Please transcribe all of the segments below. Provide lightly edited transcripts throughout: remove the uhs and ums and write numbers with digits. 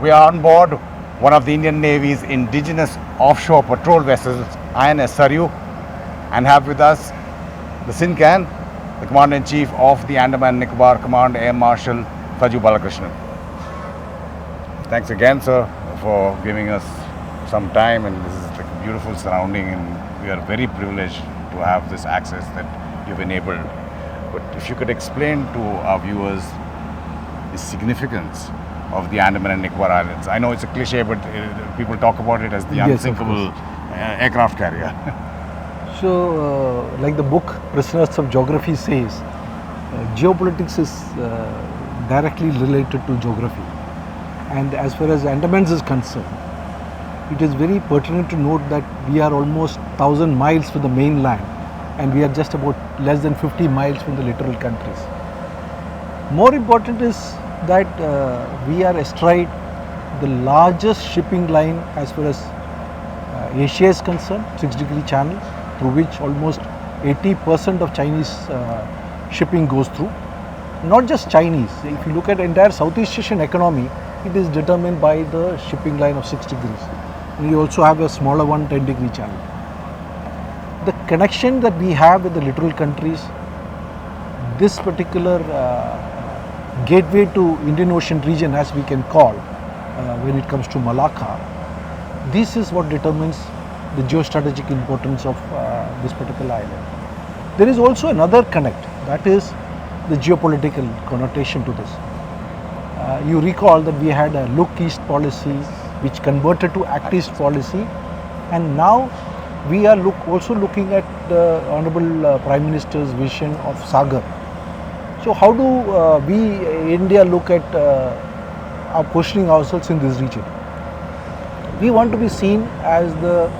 We are on board one of the Indian Navy's indigenous offshore patrol vessels, INS Saryu, and have with us the Cincan, the Commander-in-Chief of the Andaman and Nicobar Command, Air Marshal Saju Balakrishnan. Thanks again, sir, for giving us some time, and this is like a beautiful surrounding, and we are very privileged to have this access that you've enabled. But if you could explain to our viewers the significance of the Andaman and Nicobar Islands. I know it's a cliche, but people talk about it as the unsinkable aircraft carrier. So, like the book Prisoners of Geography says, geopolitics is directly related to geography. And as far as Andamans is concerned, it is very pertinent to note that we are almost 1,000 miles from the mainland, and we are just about less than 50 miles from the littoral countries. More important is that we are astride the largest shipping line as far as Asia is concerned, 6-degree channel, through which almost 80% of Chinese shipping goes through. Not just Chinese, if you look at the entire Southeast Asian economy, it is determined by the shipping line of 6 degrees. And you also have a smaller one, 10-degree channel. The connection that we have with the littoral countries, this particular gateway to Indian Ocean region, as we can call when it comes to Malacca, this is what determines the geostrategic importance of this particular island. There is also another connect, that is the geopolitical connotation to this. You recall that we had a look east policy which converted to act east policy, and now we are also looking at the Honorable Prime Minister's vision of Sagar. So how do we, India, look at our positioning ourselves in this region? We want to be seen as the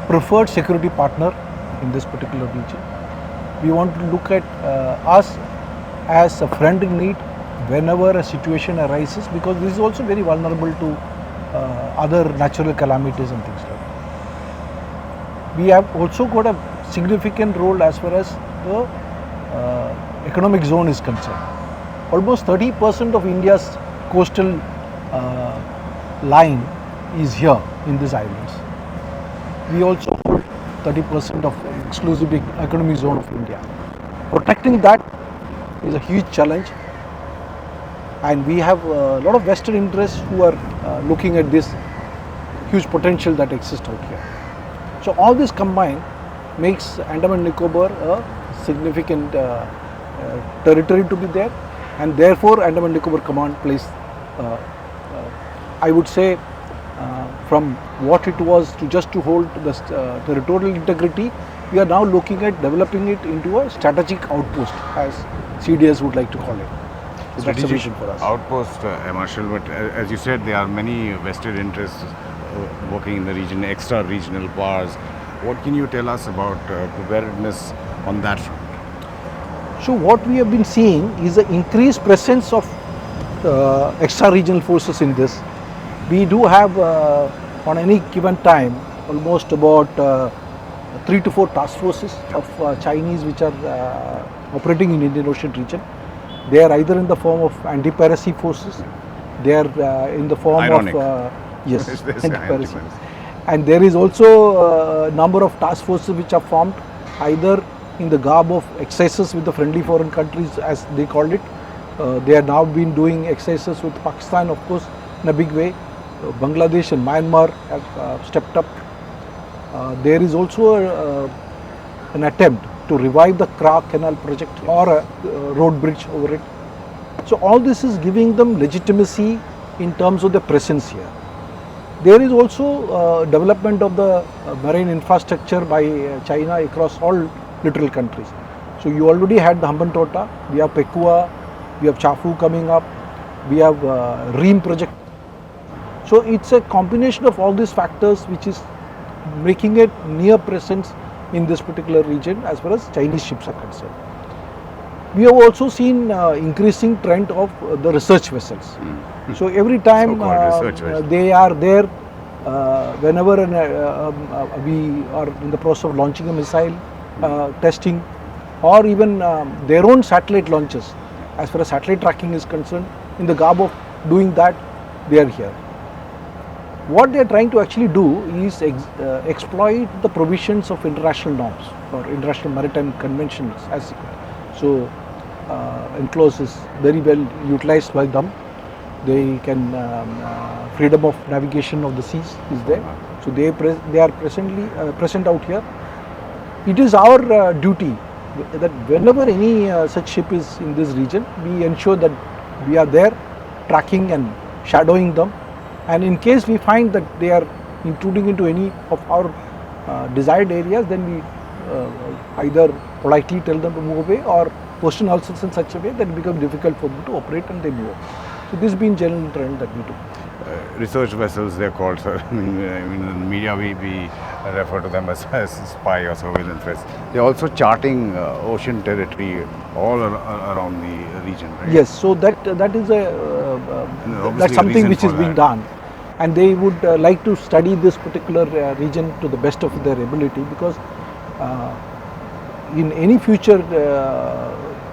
preferred security partner in this particular region. We want to look at us as a friend in need whenever a situation arises, because this is also very vulnerable to other natural calamities and things like that. We have also got a significant role as far as the economic zone is concerned. Almost 30% of India's coastal line is here in these islands. We also hold 30% of exclusive economic zone of India. Protecting that is a huge challenge, and we have a lot of vested interests who are looking at this huge potential that exists out here. So all this combined makes Andaman Nicobar a significant territory to be there, and therefore Andaman Nicobar Command plays, I would say, from what it was to hold the territorial integrity, we are now looking at developing it into a strategic outpost, as CDS would like to call it. So that's a vision for us. Outpost, Marshal, but as you said, there are many vested interests working in the region, extra regional powers. What can you tell us about preparedness on that front? So what we have been seeing is the increased presence of extra-regional forces in this. We do have on any given time almost about 3 to 4 task forces of Chinese which are operating in Indian Ocean region. They are either in the form of anti-piracy forces, they are in the form Ironic. of yes, anti-piracy. And there is also a number of task forces which are formed either in the garb of exercises with the friendly foreign countries, as they called it. They have now been doing exercises with Pakistan, of course, in a big way. Bangladesh and Myanmar have stepped up. There is also an attempt to revive the Kra Canal project or a road bridge over it. So all this is giving them legitimacy in terms of the presence here. There is also development of the marine infrastructure by China across all littoral countries. So you already had the Hambantota, we have Pekua, we have Chafu coming up, we have Ream project. So it's a combination of all these factors which is making it near presence in this particular region as far as Chinese ships are concerned. We have also seen increasing trend of the research vessels. So every time they are there, whenever we are in the process of launching a missile, testing, or even their own satellite launches, as far as satellite tracking is concerned, in the garb of doing that, they are here. What they are trying to actually do is exploit the provisions of international norms or international maritime conventions as so enclosed is very well utilized by them. They can freedom of navigation of the seas is there. So they are presently present out here. It is our duty that whenever any such ship is in this region, we ensure that we are there tracking and shadowing them, and in case we find that they are intruding into any of our desired areas, then we either politely tell them to move away or position ourselves in such a way that it becomes difficult for them to operate and they move. So this has been general trend that we do. Research vessels, they're called, sir. I mean, in the media we refer to them as spy or surveillance vessels. They're also charting ocean territory all around the region, right? Yes, so that is that's something which is being done, and they would like to study this particular region to the best of their ability, because in any future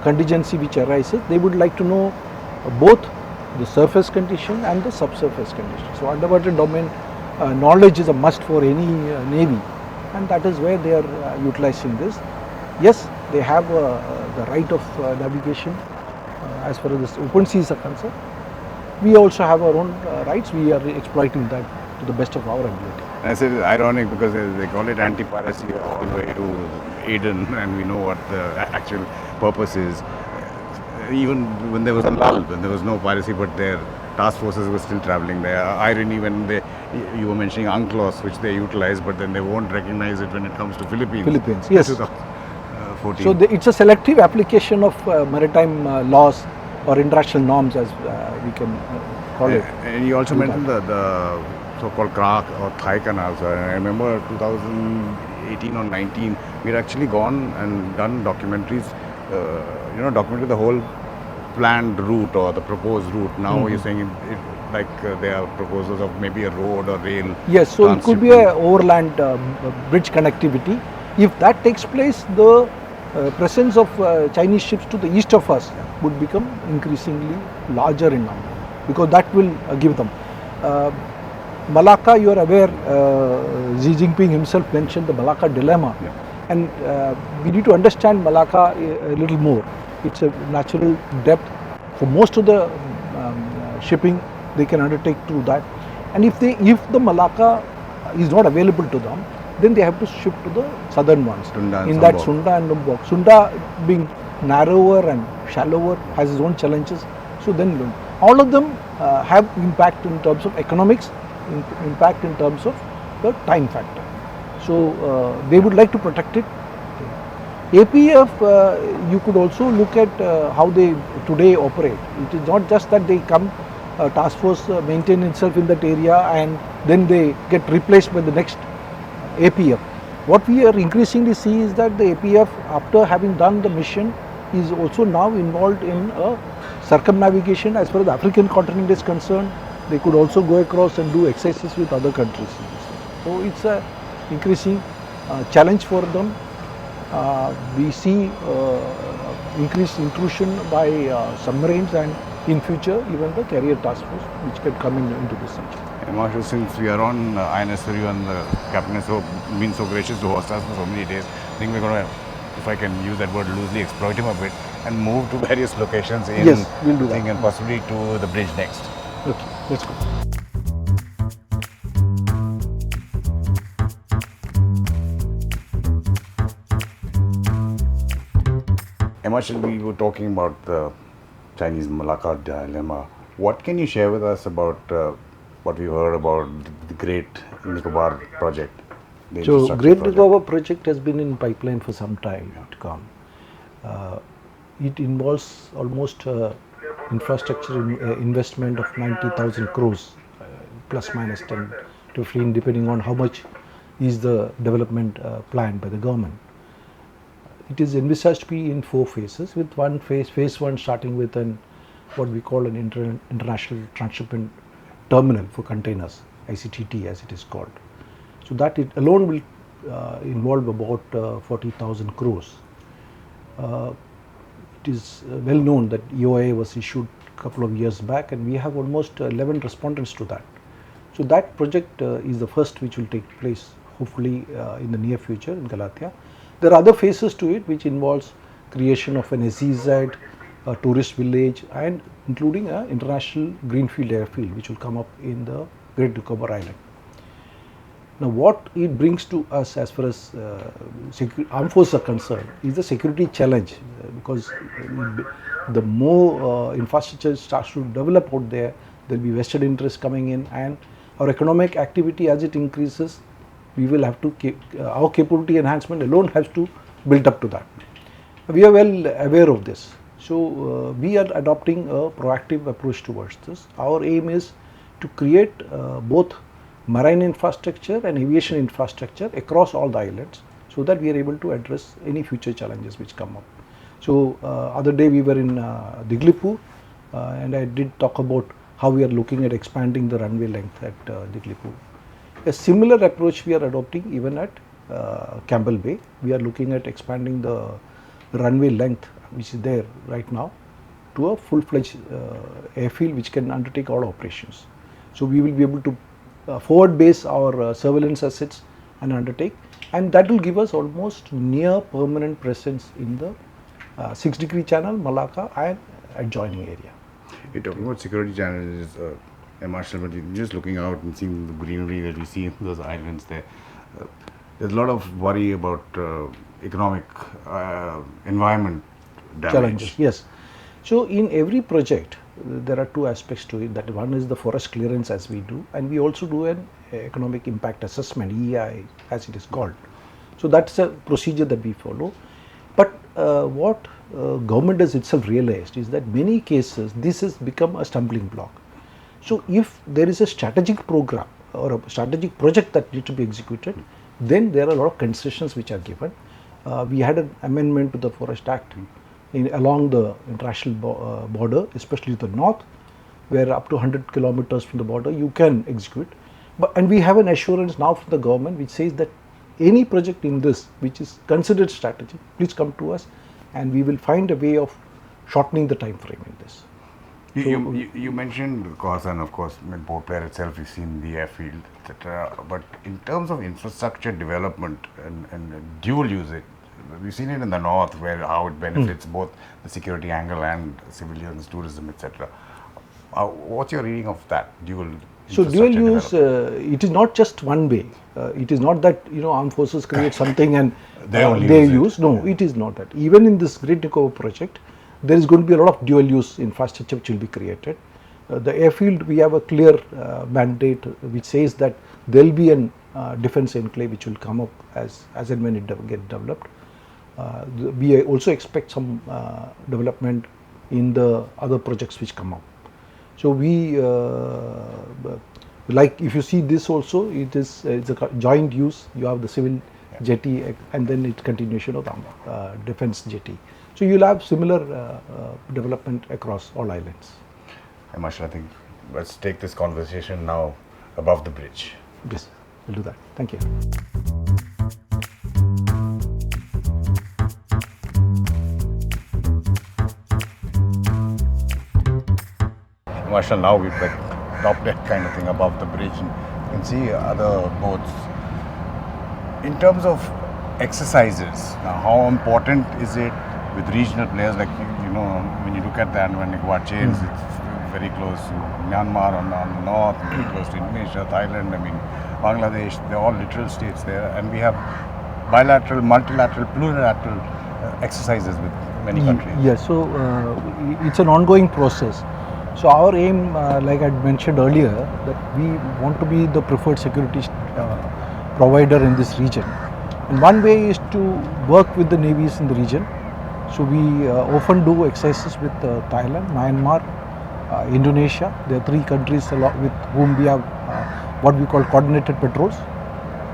contingency which arises, they would like to know both the surface condition and the subsurface condition. So underwater domain knowledge is a must for any navy, and that is where they are utilizing this. Yes, they have the right of navigation as far as the open seas are concerned. We also have our own rights. We are exploiting that to the best of our ability. I said it's ironic because they call it anti-piracy all the way to Aden, and we know what the actual purpose is. Even when there was a lull, when there was no piracy, but their task forces were still traveling there. Irony when you were mentioning UNCLOS, which they utilize, but then they won't recognize it when it comes to Philippines. Yes. 2014. So it's a selective application of maritime laws or international norms, as we can call it. And you also mentioned the so-called Krak or Thai canals. I remember 2018 or 19, we had actually gone and done documentaries. Documented the whole planned route or the proposed route. Now you're saying there are proposals of maybe a road or rail. Yes, so it could be a overland bridge connectivity. If that takes place, the presence of Chinese ships to the east of us would become increasingly larger in number, because that will give them. Malacca, you are aware, Xi Jinping himself mentioned the Malacca dilemma. Yeah. And we need to understand Malacca a little more. It's a natural depth. For most of the shipping, they can undertake through that. And if the Malacca is not available to them, then they have to shift to the southern ones. Sunda and Lombok. Sunda being narrower and shallower has its own challenges. So then all of them have impact in terms of economics, impact in terms of the time factor. So they would like to protect it. APF, you could also look at how they today operate. It is not just that they come, task force maintain itself in that area and then they get replaced by the next APF. What we are increasingly see is that the APF, after having done the mission, is also now involved in a circumnavigation as far as the African continent is concerned. They could also go across and do exercises with other countries. So it's a increasing challenge for them. We see increased intrusion by submarines, and in future even the carrier task force which can come into this region. Marshal, since we are on INS Saryu and the captain has been so gracious to host us for so many days, I think we're going to, if I can use that word loosely, exploit him a bit and move to various locations in yes, we'll do that. and possibly to the bridge next. Okay, let's go. Marshal, we were talking about the Chinese Malacca dilemma. What can you share with us about what we heard about the Great Nicobar project? So, Great Nicobar project has been in pipeline for some time to come. It involves almost infrastructure investment of 90,000 crores, plus minus 10 to 15, depending on how much is the development planned by the government. It is envisaged to be in 4 phases, with one phase 1 starting with what we call an international transshipment terminal for containers, ICTT as it is called. So that it alone will involve about 40,000 crores. It is well known that EOI was issued couple of years back, and we have almost 11 respondents to that. So that project is the first which will take place hopefully in the near future in Galatia. There are other phases to it which involves creation of an SEZ, a tourist village, and including an international greenfield airfield which will come up in the Great Nicobar Island. Now what it brings to us as far as armed forces are concerned is the security challenge, because the more infrastructure starts to develop out there, there will be vested interest coming in, and our economic activity as it increases, we will have to our capability enhancement alone has to build up to that. We are well aware of this. So we are adopting a proactive approach towards this. Our aim is to create both marine infrastructure and aviation infrastructure across all the islands, so that we are able to address any future challenges which come up. So other day we were in Diglipur, and I did talk about how we are looking at expanding the runway length at Diglipur. A similar approach we are adopting even at Campbell Bay. We are looking at expanding the runway length which is there right now to a full-fledged airfield which can undertake all operations. So we will be able to forward base our surveillance assets and undertake, and that will give us almost near permanent presence in the 6-degree channel, Malacca and adjoining area. You're talking about security challenges, Marshal, but just looking out and seeing the greenery that we see in those islands there, there's a lot of worry about economic environment damage. Challenges, yes. So in every project, there are two aspects to it. That one is the forest clearance as we do, and we also do an economic impact assessment, EI as it is called. So that's a procedure that we follow. But what government has itself realized is that many cases this has become a stumbling block. So if there is a strategic program or a strategic project that needs to be executed, then there are a lot of concessions which are given. We had an amendment to the Forest Act along the international border, especially the north, where up to 100 kilometers from the border you can execute. And we have an assurance now from the government which says that any project in this which is considered strategic, please come to us and we will find a way of shortening the time frame in this. You mentioned the cost, and of course in Port Blair itself you've seen the airfield, etc. But in terms of infrastructure development and dual usage, we've seen it in the north where how it benefits both the security angle and civilians, tourism, etc. What's your reading of that dual? So dual use, it is not just one way. It is not that armed forces create something and they use. No, it is not that. Even in this Great Nicobar project, there is going to be a lot of dual use infrastructure which will be created. The airfield, we have a clear mandate which says that there will be a defence enclave which will come up as and when it get developed. We also expect some development in the other projects which come up. So we like if you see this also, it's a joint use. You have the civil jetty and then it's continuation of the defence jetty. So you will have similar development across all islands. Hey Marshal, I think let's take this conversation now above the bridge. Yes, we'll do that. Thank you. Marshal, now we've like top deck kind of thing above the bridge, and you can see other boats. In terms of exercises, now how important is it with regional players? Like when you look at the Andaman Nicobar chains, it's very close to Myanmar on the north, very close to Indonesia, Thailand, Bangladesh. They're all littoral states there, and we have bilateral, multilateral, plurilateral exercises with many countries. Yes, so it's an ongoing process. So our aim, like I mentioned earlier, that we want to be the preferred security provider in this region. And one way is to work with the navies in the region. So we often do exercises with Thailand, Myanmar, Indonesia. There are 3 countries with whom we have what we call coordinated patrols.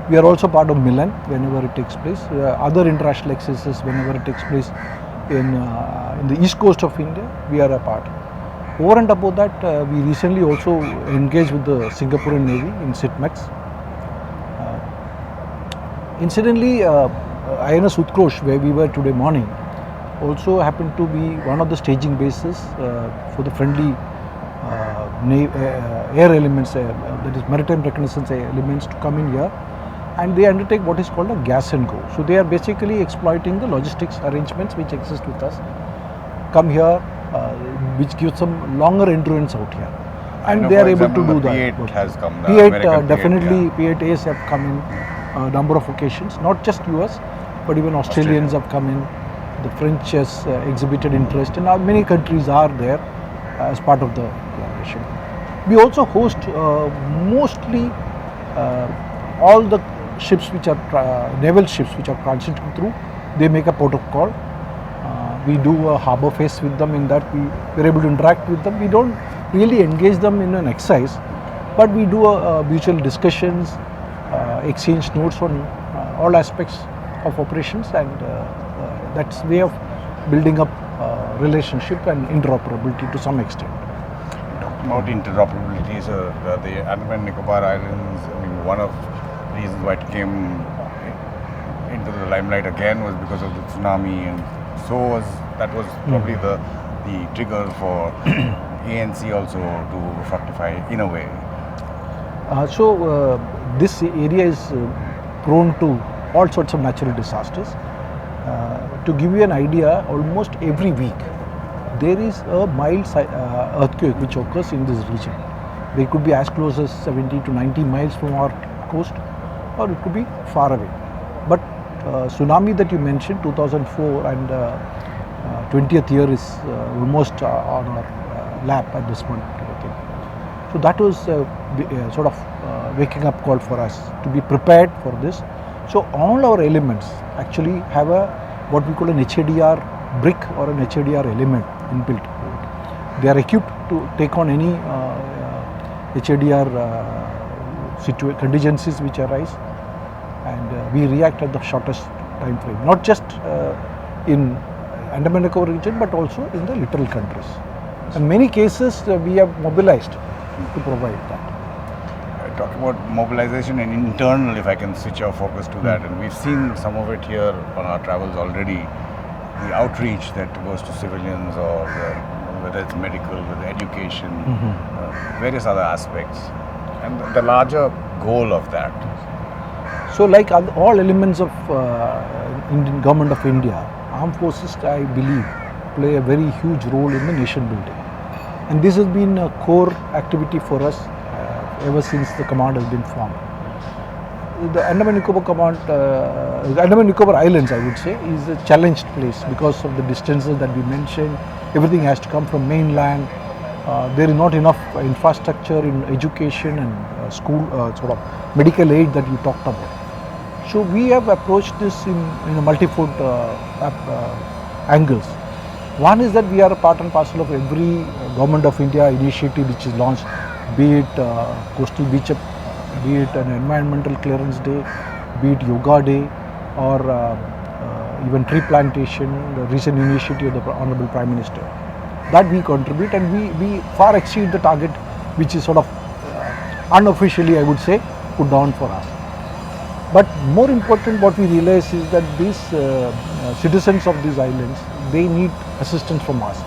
We are also part of Milan whenever it takes place. Other international exercises whenever it takes place in the east coast of India, we are a part. Over and above that, we recently also engaged with the Singaporean Navy in SITMEX. Incidentally, INS Utkarsh, where we were today morning, also happened to be one of the staging bases for the friendly air elements, that is maritime reconnaissance elements, to come in here, and they undertake what is called a gas and go. So they are basically exploiting the logistics arrangements which exist with us, come here, which gives them longer endurance out here, and they are able to do that. P8 has come. P8 definitely, P8As have come in a number of occasions, not just US, but even Australians have come in. The French has exhibited interest, and many countries are there as part of the collaboration. We also host mostly all the ships which are naval ships which are transiting through. They make a port of call. We do a harbour face with them, in that we are able to interact with them. We don't really engage them in an exercise, but we do mutual discussions, exchange notes on all aspects of operations, and that's way of building up relationship and interoperability to some extent. Talking about interoperability, so the Andaman and Nicobar Islands, I mean, one of the reasons why it came into the limelight again was because of the tsunami, and so that was probably the trigger for ANC also to fructify in a way. This area is prone to all sorts of natural disasters. To give you an idea, almost every week there is a mild earthquake which occurs in this region. They could be as close as 70 to 90 miles from our coast, or it could be far away. But tsunami that you mentioned, 2004, and 20th year is almost on our lap at this point. So that was sort of waking up call for us to be prepared for this. So all our elements actually have what we call an HADR brick or an HADR element inbuilt. They are equipped to take on any HADR contingencies which arise, and we react at the shortest time frame, not just in Andaman Nicobar region, but also in the littoral countries. In many cases we have mobilized to provide that. Talking about mobilization and internal, if I can switch our focus to that, and we've seen some of it here on our travels already, the outreach that goes to civilians, or whether it's medical, whether education, various other aspects, and the larger goal of that. So like all elements of Indian Government of India, armed forces, I believe, play a very huge role in the nation building, and this has been a core activity for us ever since the command has been formed. The Andaman Nicobar Command, Andaman Nicobar Islands, I would say, is a challenged place because of the distances that we mentioned. Everything has to come from mainland. There is not enough infrastructure in education and school, sort of medical aid that you talked about. So we have approached this in a multifold angles. One is that we are a part and parcel of every Government of India initiative which is launched, be it Coastal Beach, be it an Environmental Clearance Day, be it Yoga Day, or even tree plantation, the recent initiative of the Honorable Prime Minister. That we contribute, and we far exceed the target which is sort of unofficially, I would say, put down for us. But more important, what we realize is that these citizens of these islands, they need assistance from us.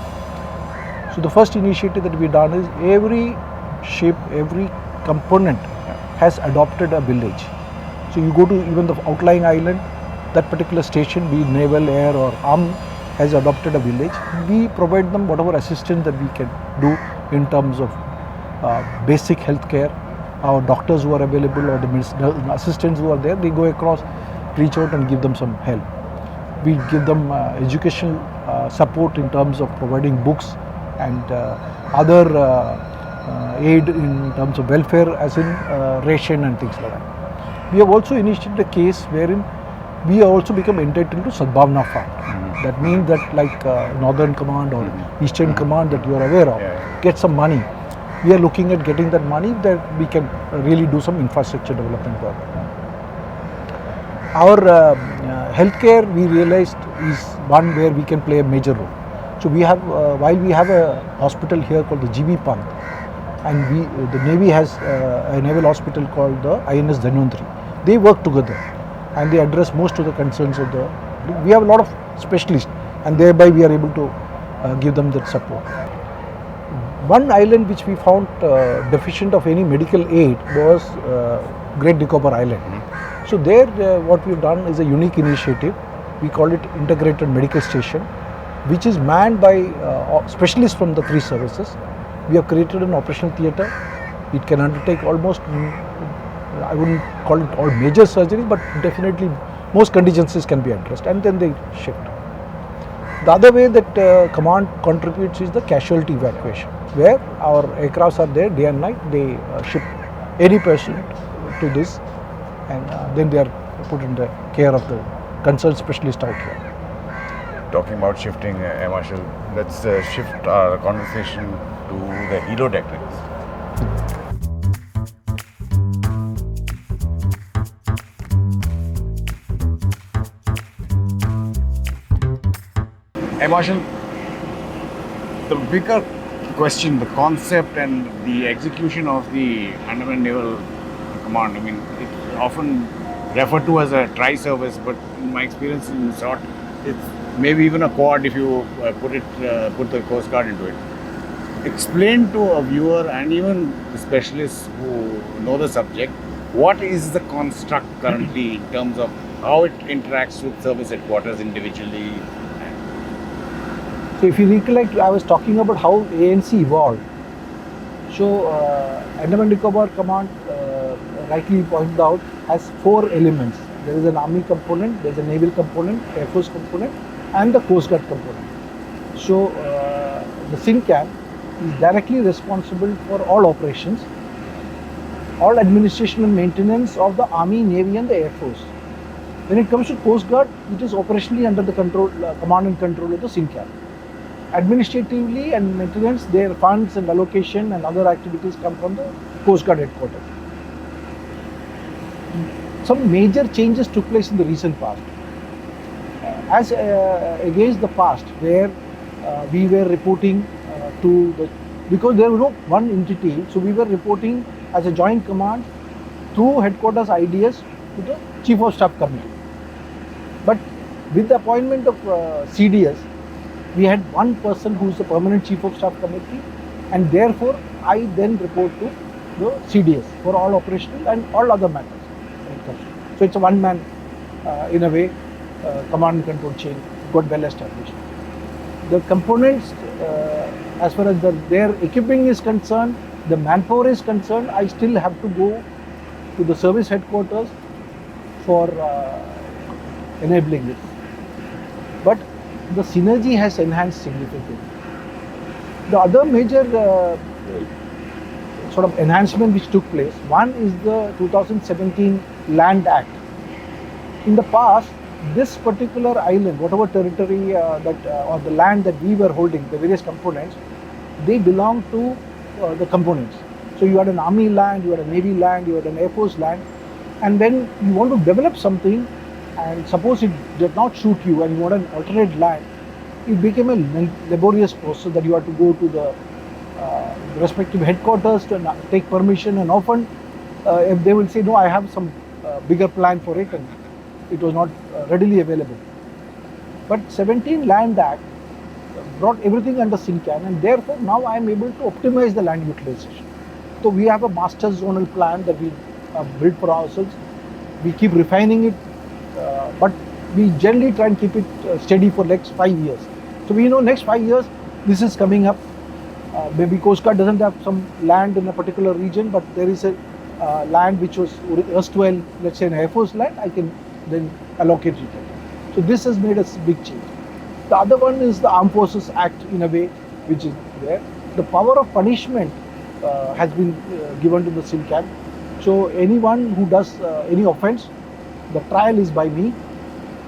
So the first initiative that we done is every ship, every component has adopted a village. So you go to even the outlying island, that particular station, be it naval, air or armed, has adopted a village. We provide them whatever assistance that we can do in terms of basic health care. Our doctors who are available, or the assistants who are there, they go across, reach out and give them some help. We give them educational support in terms of providing books and other aid in terms of welfare, as in ration and things like that. We have also initiated a case wherein we also become entitled to Sadbhavna Fund. That means that like Northern Command or Eastern Command that you are aware of, get some money. We are looking at getting that money that we can really do some infrastructure development work. Our healthcare, we realized, is one where we can play a major role. So we have, while we have a hospital here called the GB Pant, and the Navy has a naval hospital called the INS Dhanvantari. They work together and they address most of the concerns of the. We have a lot of specialists and thereby we are able to give them that support. One island which we found deficient of any medical aid was Great Nicobar Island. So there what we've done is a unique initiative. We call it Integrated Medical Station, which is manned by specialists from the three services. We have created an operational theatre. It can undertake almost, I wouldn't call it all major surgeries, but definitely most contingencies can be addressed, and then they shift. The other way that command contributes is the casualty evacuation, where our aircrafts are there day and night. They ship any patient to this, and then they are put in the care of the concerned specialist out here. Talking about shifting, Marshal, let's shift our conversation to the helotactics. Marshal, the bigger question, the concept and the execution of the Andaman Naval Command, I mean, it's often referred to as a tri-service, but in my experience in short, it's maybe even a quad if you put the Coast Guard into it. Explain to a viewer and even the specialists who know the subject, what is the construct currently in terms of how it interacts with service headquarters individually? So if you recollect, I was talking about how ANC evolved. So Andaman Nicobar Command, rightly pointed out, has four elements. There is an army component, there is a naval component, air force component, and the Coast Guard component. So the Cincan is directly responsible for all operations, all administration and maintenance of the army, navy, and the air force. When it comes to Coast Guard, it is operationally under the control, command and control of the Cincan. Administratively and maintenance, their funds and allocation and other activities come from the Coast Guard headquarters. Some major changes took place in the recent past. As against the past, where we were reporting to the, because there was no one entity, so we were reporting as a joint command through headquarters ideas to the Chief of Staff Committee. But with the appointment of CDS, we had one person who is the permanent Chief of Staff Committee, and therefore I then report to the CDS for all operational and all other matters. So it's a one-man, in a way, command and control chain got well established. The components, as far as their equipping is concerned, the manpower is concerned, I still have to go to the service headquarters for enabling this. But the synergy has enhanced significantly. The other major sort of enhancement which took place, one is the 2017 Land Act. In the past, this particular island, whatever territory or the land that we were holding, the various components, they belong to the components. So you had an army land, you had a navy land, you had an air force land, and then you want to develop something, and suppose it did not suit you and you want an alternate land, it became a laborious process that you have to go to the respective headquarters to take permission, and often if they will say, no, I have some bigger plan for it, and it was not readily available. But 17 Land Act brought everything under Cincan, and therefore now I am able to optimize the land utilization. So we have a master zonal plan that we built for ourselves. We keep refining it, but we generally try and keep it steady for next 5 years. So we know next 5 years this is coming up. Maybe Coast Guard doesn't have some land in a particular region, but there is a land which was erstwhile, let's say an Air Force land, I can then allocate it. So this has made a big change. The other one is the Armed Forces Act, in a way, which is there. The power of punishment has been given to the Cincan. So anyone who does any offence, the trial is by me.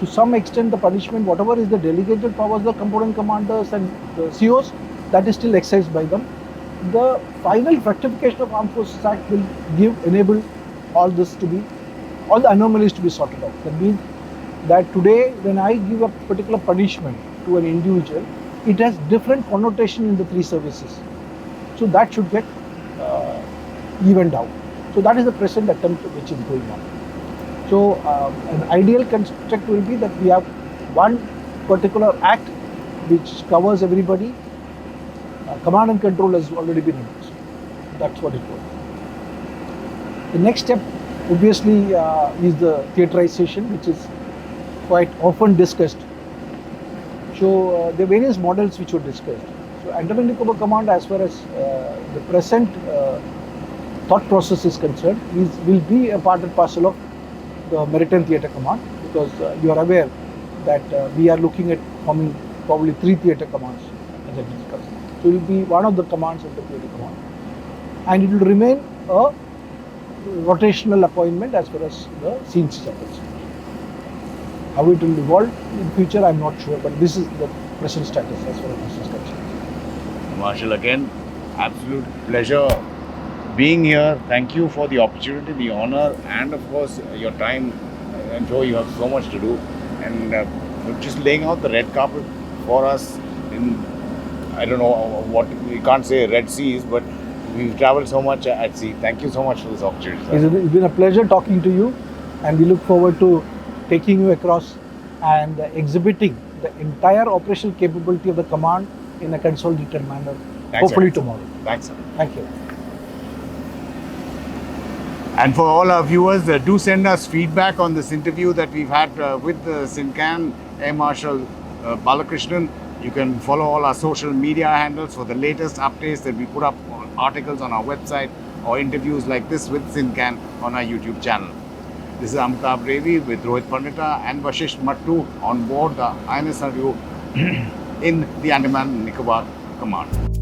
To some extent, the punishment, whatever is the delegated powers, the component commanders and the COs, that is still exercised by them. The final rectification of Armed Forces Act will enable all this to be, all the anomalies to be sorted out. That means that today, when I give a particular punishment to an individual, it has different connotation in the three services. So that should get evened out. So that is the present attempt which is going on. So an ideal construct will be that we have one particular act which covers everybody. Command and control has already been announced. That's what it was. The next step obviously is the theaterization, which is quite often discussed. So there are various models which were discussed. So Andaman Nicobar Command, as far as the present thought process is concerned, will be a part and parcel of the Maritime Theatre Command, because you are aware that we are looking at forming probably 3 theatre commands as I discussed. So it will be one of the commands of the theatre command, and it will remain a rotational appointment as far as the scenes are concerned. How it will evolve in future, I am not sure, but this is the present status as far as this is concerned. Marshal, again, absolute pleasure being here. Thank you for the opportunity, the honor, and of course your time. I'm sure you have so much to do, and just laying out the red carpet for us in, I don't know what, we can't say Red Seas, but we've traveled so much at sea. Thank you so much for this opportunity, sir. It's been a pleasure talking to you, and we look forward to taking you across and exhibiting the entire operational capability of the command in a consolidated manner, hopefully tomorrow. Thanks, sir. Thank you. And for all our viewers, do send us feedback on this interview that we've had with the Cincan Air Marshal Balakrishnan. You can follow all our social media handles for the latest updates that we put up, articles on our website, or interviews like this with Cincan on our YouTube channel. This is Amitabh Revi with Rohit Pandita and Vashish Mattu on board the INS Saryu in the Andaman Nicobar Command.